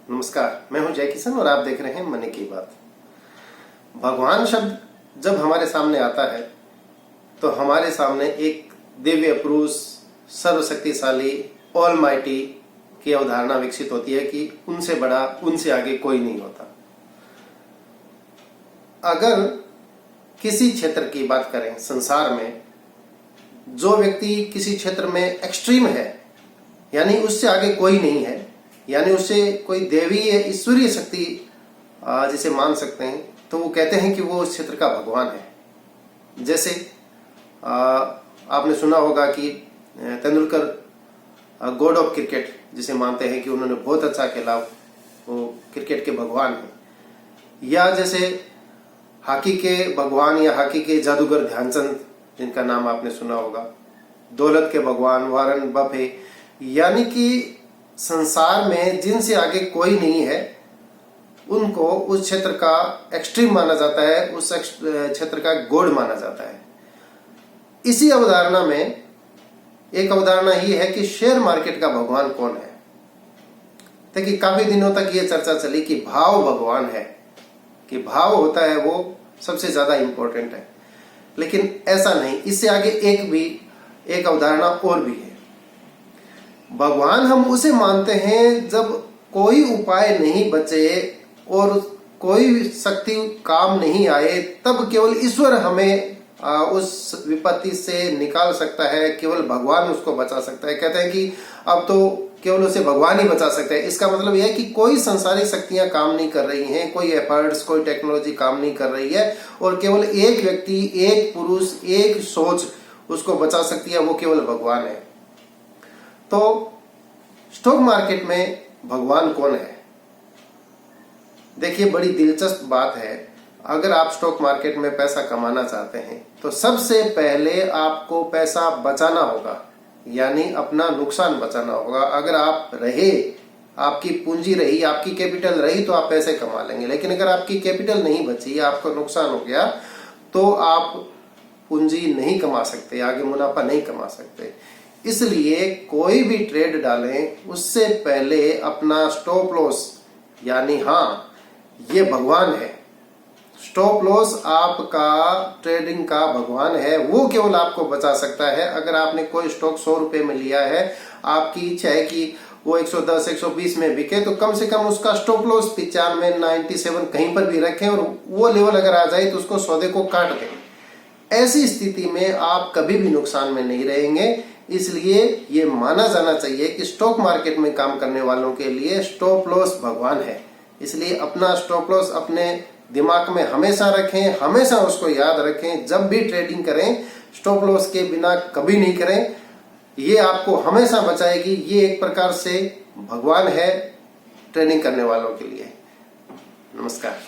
नमस्कार, मैं हूं जय किशन और आप देख रहे हैं मन की बात। भगवान शब्द जब हमारे सामने आता है तो हमारे सामने एक दिव्य पुरुष, सर्वशक्तिशाली, ऑलमाइटी की अवधारणा विकसित होती है कि उनसे बड़ा, उनसे आगे कोई नहीं होता। अगर किसी क्षेत्र की बात करें संसार में, जो व्यक्ति किसी क्षेत्र में एक्सट्रीम है, यानी उससे आगे कोई नहीं है, यानी उससे कोई देवीय ईश्वरीय शक्ति जिसे मान सकते हैं, तो वो कहते हैं कि वो उस क्षेत्र का भगवान है। जैसे आपने सुना होगा कि तेंदुलकर गॉड ऑफ क्रिकेट जिसे मानते हैं कि उन्होंने बहुत अच्छा खेला, वो क्रिकेट के भगवान हैं। या जैसे हॉकी के भगवान या हॉकी के जादूगर ध्यानचंद, जिनका नाम आपने सुना होगा, दौलत के भगवान वॉरेन बफे, यानी कि संसार में जिनसे आगे कोई नहीं है, उनको उस क्षेत्र का एक्सट्रीम माना जाता है, उस क्षेत्र का गॉड माना जाता है। इसी अवधारणा में एक अवधारणा ही है कि शेयर मार्केट का भगवान कौन है। देखिए, काफी दिनों तक ये चर्चा चली कि भाव भगवान है, कि भाव होता है वो सबसे ज्यादा इंपॉर्टेंट है, लेकिन ऐसा नहीं। इससे आगे एक अवधारणा और भी है। भगवान हम उसे मानते हैं जब कोई उपाय नहीं बचे और कोई शक्ति काम नहीं आए, तब केवल ईश्वर हमें उस विपत्ति से निकाल सकता है, केवल भगवान उसको बचा सकता है। कहते हैं कि अब तो केवल उसे भगवान ही बचा सकता है। इसका मतलब यह है कि कोई संसारिक शक्तियां काम नहीं कर रही हैं, कोई एफर्ट्स, कोई टेक्नोलॉजी काम नहीं कर रही है, और केवल एक व्यक्ति, एक पुरुष, एक सोच उसको बचा सकती है, वो केवल भगवान है। तो स्टॉक मार्केट में भगवान कौन है? देखिए, बड़ी दिलचस्प बात है। अगर आप स्टॉक मार्केट में पैसा कमाना चाहते हैं तो सबसे पहले आपको पैसा बचाना होगा, यानी अपना नुकसान बचाना होगा। अगर आप रहे, आपकी पूंजी रही, आपकी कैपिटल रही, तो आप पैसे कमा लेंगे। लेकिन अगर आपकी कैपिटल नहीं बची, आपको नुकसान हो गया, तो आप पूंजी नहीं कमा सकते, आगे मुनाफा नहीं कमा सकते। इसलिए कोई भी ट्रेड डालें, उससे पहले अपना स्टॉप लॉस, यानी हाँ, ये भगवान है। स्टॉप लॉस आपका ट्रेडिंग का भगवान है, वो केवल आपको बचा सकता है। अगर आपने कोई स्टॉक 100 रुपए में लिया है, आपकी इच्छा है कि वो 110, 120 में बिके, तो कम से कम उसका स्टॉप लॉस 95, 97 कहीं पर भी रखें, और वो लेवल अगर आ जाए तो उसको सौदे को काट दें। ऐसी स्थिति में आप कभी भी नुकसान में नहीं रहेंगे। इसलिए ये माना जाना चाहिए कि स्टॉक मार्केट में काम करने वालों के लिए स्टॉप लॉस भगवान है। इसलिए अपना स्टॉप लॉस अपने दिमाग में हमेशा रखें, हमेशा उसको याद रखें। जब भी ट्रेडिंग करें, स्टॉप लॉस के बिना कभी नहीं करें। ये आपको हमेशा बचाएगी। ये एक प्रकार से भगवान है ट्रेडिंग करने वालों के लिए। नमस्कार।